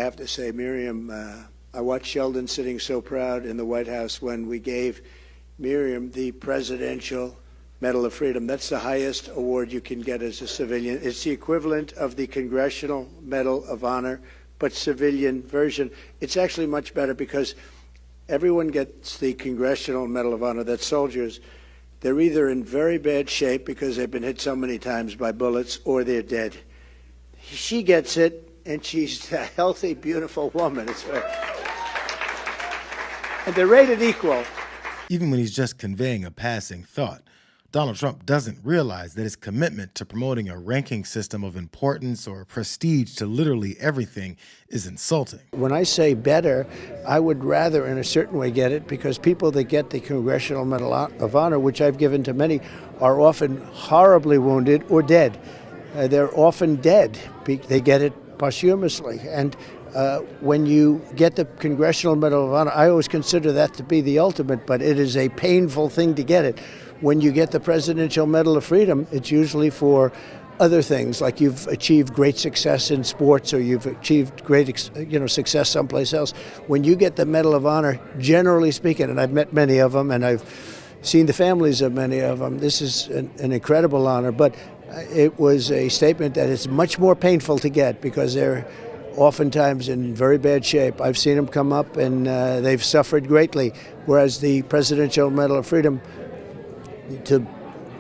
have to say, Miriam, I watched Sheldon sitting so proud in the White House when we gave Miriam the Presidential Medal of Freedom. That's the highest award you can get as a civilian. It's the equivalent of the Congressional Medal of Honor, but civilian version. It's actually much better because everyone gets the Congressional Medal of Honor. That's soldiers. They're either in very bad shape because they've been hit so many times by bullets, or they're dead. She gets it, and she's a healthy, beautiful woman. And they're rated equal. Even when he's just conveying a passing thought, Donald Trump doesn't realize that his commitment to promoting a ranking system of importance or prestige to literally everything is insulting. When I say better, I would rather in a certain way get it, because people that get the Congressional Medal of Honor, which I've given to many, are often horribly wounded or dead. They're often dead. They get it posthumously. And when you get the Congressional Medal of Honor, I always consider that to be the ultimate, but it is a painful thing to get it. When you get the Presidential Medal of Freedom, it's usually for other things, like you've achieved great success in sports, or you've achieved great success someplace else. When you get the Medal of Honor, generally speaking, and I've met many of them, and I've seen the families of many of them, this is an incredible honor, but it was a statement that it's much more painful to get because they're oftentimes in very bad shape. I've seen them come up and they've suffered greatly, whereas the Presidential Medal of Freedom, to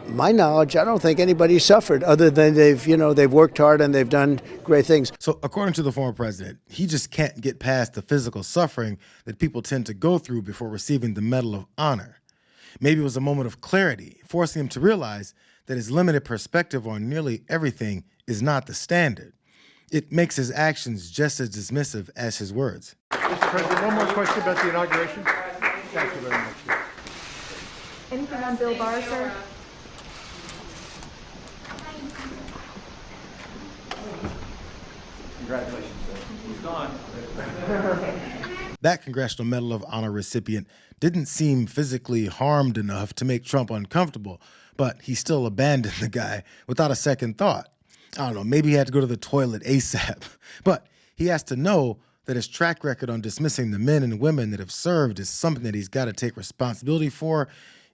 my knowledge, I don't think anybody suffered other than they've worked hard and they've done great things. So according to the former president, he just can't get past the physical suffering that people tend to go through before receiving the Medal of Honor. Maybe it was a moment of clarity, forcing him to realize that his limited perspective on nearly everything is not the standard. It makes his actions just as dismissive as his words. Mr. President, one more question about the inauguration. Thank you very much. Anything on Bill Barr, sir? Congratulations, sir. He's gone. That Congressional Medal of Honor recipient didn't seem physically harmed enough to make Trump uncomfortable, but he still abandoned the guy without a second thought. I don't know, maybe he had to go to the toilet ASAP. But he has to know that his track record on dismissing the men and women that have served is something that he's got to take responsibility for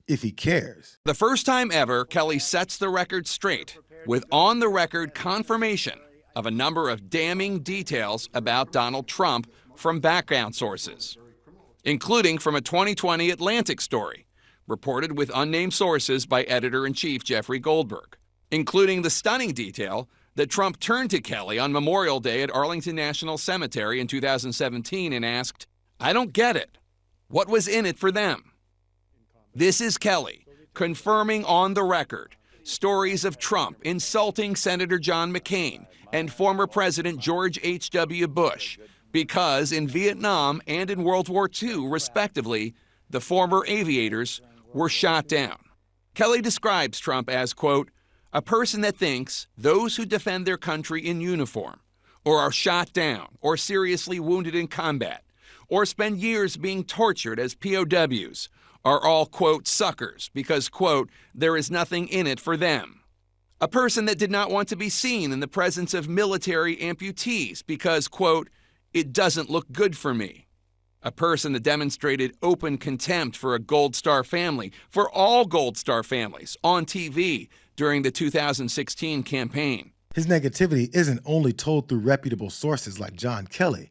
if he cares. The first time ever, Kelly sets the record straight with on-the-record confirmation of a number of damning details about Donald Trump from background sources, including from a 2020 Atlantic story reported with unnamed sources by editor-in-chief Jeffrey Goldberg, including the stunning detail that Trump turned to Kelly on Memorial Day at Arlington National Cemetery in 2017 and asked, "I don't get it. What was in it for them?" This is Kelly confirming on the record stories of Trump insulting Senator John McCain and former President George H.W. Bush because in Vietnam and in World War II, respectively, the former aviators were shot down. Kelly describes Trump as, quote, "a person that thinks those who defend their country in uniform or are shot down or seriously wounded in combat or spend years being tortured as POWs are all, quote, suckers because, quote, there is nothing in it for them. A person that did not want to be seen in the presence of military amputees because, quote, it doesn't look good for me. A person that demonstrated open contempt for a Gold Star family, for all Gold Star families, on TV during the 2016 campaign." His negativity isn't only told through reputable sources like John Kelly.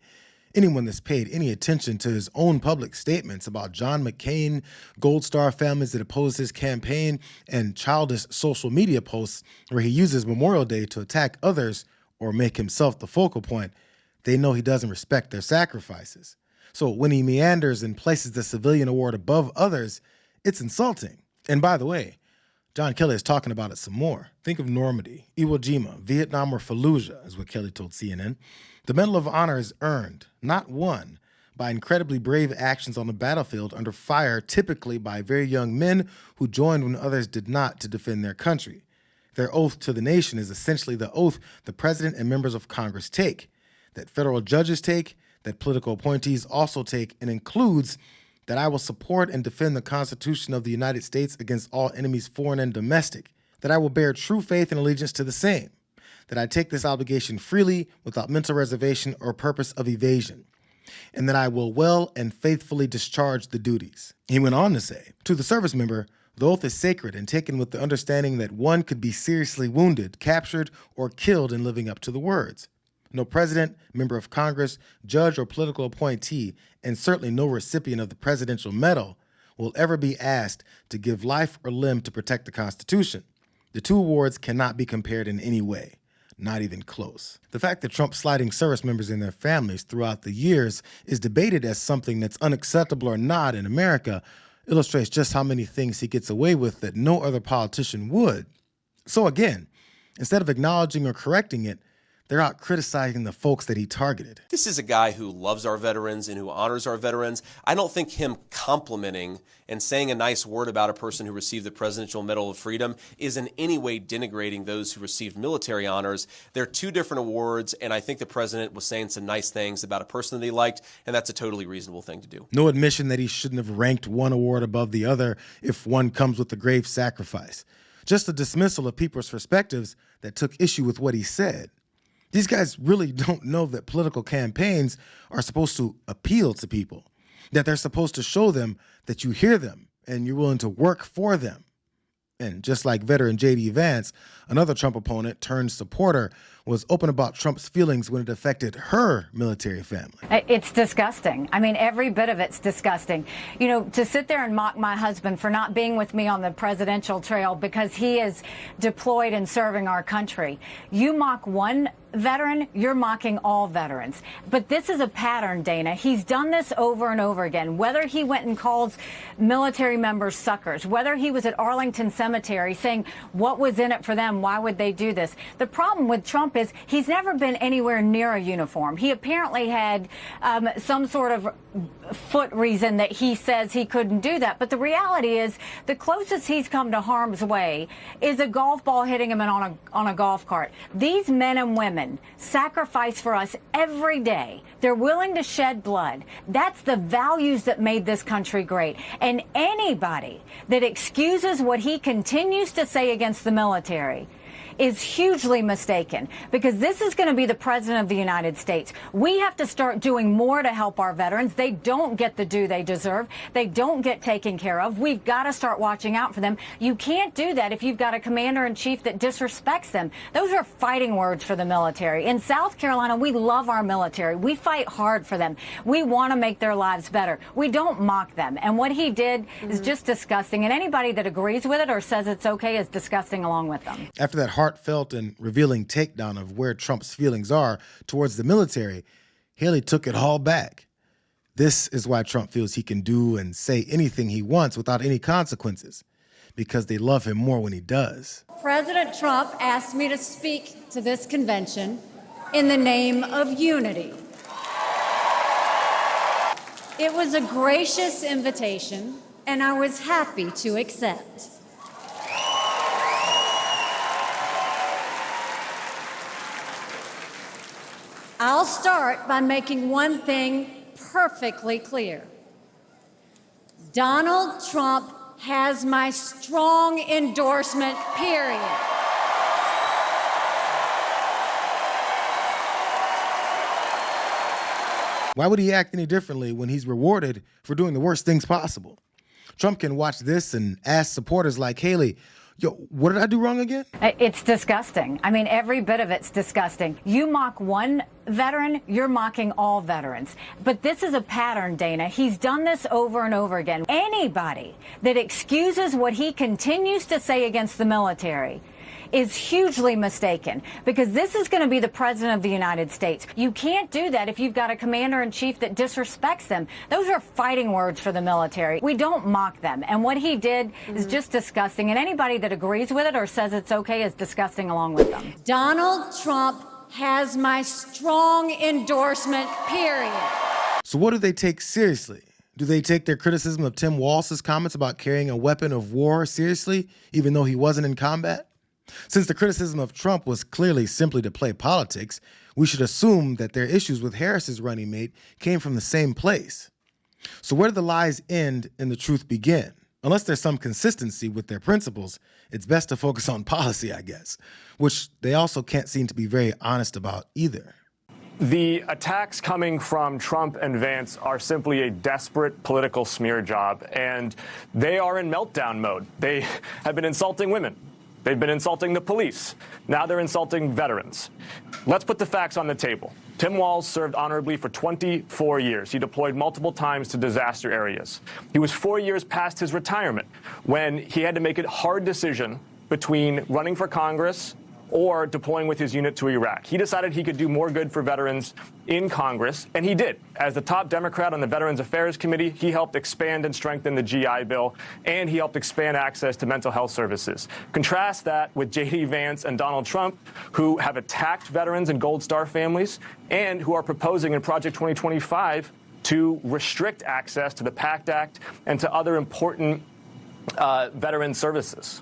Anyone that's paid any attention to his own public statements about John McCain, Gold Star families that opposed his campaign, and childish social media posts where he uses Memorial Day to attack others or make himself the focal point, they know he doesn't respect their sacrifices. So when he meanders and places the civilian award above others, it's insulting. And by the way, John Kelly is talking about it some more. Think of Normandy, Iwo Jima, Vietnam, or Fallujah, is what Kelly told CNN. The Medal of Honor is earned, not won, by incredibly brave actions on the battlefield under fire, typically by very young men who joined when others did not to defend their country. Their oath to the nation is essentially the oath the president and members of Congress take, that federal judges take, that political appointees also take, and includes that I will support and defend the Constitution of the United States against all enemies, foreign and domestic, that I will bear true faith and allegiance to the same, that I take this obligation freely without mental reservation or purpose of evasion, and that I will well and faithfully discharge the duties. He went on to say, to the service member, the oath is sacred and taken with the understanding that one could be seriously wounded, captured, or killed in living up to the words. No president, member of Congress, judge, or political appointee, and certainly no recipient of the Presidential Medal, will ever be asked to give life or limb to protect the Constitution. The two awards cannot be compared in any way, not even close. The fact that Trump's sliding service members and their families throughout the years is debated as something that's unacceptable or not in America illustrates just how many things he gets away with that no other politician would. So again, instead of acknowledging or correcting it, they're out criticizing the folks that he targeted. This is a guy who loves our veterans and who honors our veterans. I don't think him complimenting and saying a nice word about a person who received the Presidential Medal of Freedom is in any way denigrating those who received military honors. They're two different awards, and I think the president was saying some nice things about a person that he liked, and that's a totally reasonable thing to do. No admission that he shouldn't have ranked one award above the other if one comes with a grave sacrifice. Just a dismissal of people's perspectives that took issue with what he said. These guys really don't know that political campaigns are supposed to appeal to people, that they're supposed to show them that you hear them and you're willing to work for them. And just like veteran JD Vance, another Trump opponent turned supporter, was open about Trump's feelings when it affected her military family. It's disgusting. I mean, every bit of it's disgusting. You know, to sit there and mock my husband for not being with me on the presidential trail because he is deployed and serving our country. You mock one veteran, you're mocking all veterans. But this is a pattern, Dana. He's done this over and over again. Whether he went and calls military members suckers, whether he was at Arlington Cemetery saying what was in it for them, why would they do this? The problem with Trump is he's never been anywhere near a uniform. He apparently had some sort of foot reason that he says he couldn't do that. But the reality is the closest he's come to harm's way is a golf ball hitting him on a golf cart. These men and women sacrifice for us every day. They're willing to shed blood. That's the values that made this country great. And anybody that excuses what he continues to say against the military is hugely mistaken, because this is going to be the president of the United States. We have to start doing more to help our veterans. They don't get the due they deserve. They don't get taken care of. We've got to start watching out for them. You can't do that if you've got a commander-in-chief that disrespects them. Those are fighting words for the military. In South Carolina, we love our military. We fight hard for them. We want to make their lives better. We don't mock them. And what he did is just disgusting. And anybody that agrees with it or says it's okay is disgusting along with them. After that heartfelt and revealing takedown of where Trump's feelings are towards the military, Haley took it all back. This is why Trump feels he can do and say anything he wants without any consequences, because they love him more when he does. President Trump asked me to speak to this convention in the name of unity. It was a gracious invitation, and I was happy to accept. I'll start by making one thing perfectly clear. Donald Trump has my strong endorsement, period. Why would he act any differently when he's rewarded for doing the worst things possible? Trump can watch this and ask supporters like Haley, yo, what did I do wrong again? It's disgusting. I mean, every bit of it's disgusting. You mock one veteran, you're mocking all veterans. But this is a pattern, Dana. He's done this over and over again. Anybody that excuses what he continues to say against the military is hugely mistaken, because this is going to be the president of the United States. You can't do that if you've got a commander-in-chief that disrespects them. Those are fighting words for the military. We don't mock them. And what he did is just disgusting. And anybody that agrees with it or says it's okay is disgusting along with them. Donald Trump has my strong endorsement, period. So what do they take seriously? Do they take their criticism of Tim Walz's comments about carrying a weapon of war seriously, even though he wasn't in combat? Since the criticism of Trump was clearly simply to play politics, we should assume that their issues with Harris's running mate came from the same place. So where do the lies end and the truth begin? Unless there's some consistency with their principles, it's best to focus on policy, I guess, which they also can't seem to be very honest about either. The attacks coming from Trump and Vance are simply a desperate political smear job, and they are in meltdown mode. They have been insulting women. They've been insulting the police. Now they're insulting veterans. Let's put the facts on the table. Tim Walz served honorably for 24 years. He deployed multiple times to disaster areas. He was 4 years past his retirement when he had to make a hard decision between running for Congress or deploying with his unit to Iraq. He decided he could do more good for veterans in Congress, and he did. As the top Democrat on the Veterans Affairs Committee, he helped expand and strengthen the GI Bill, and he helped expand access to mental health services. Contrast that with JD Vance and Donald Trump, who have attacked veterans and Gold Star families, and who are proposing in Project 2025 to restrict access to the PACT Act and to other important veteran services.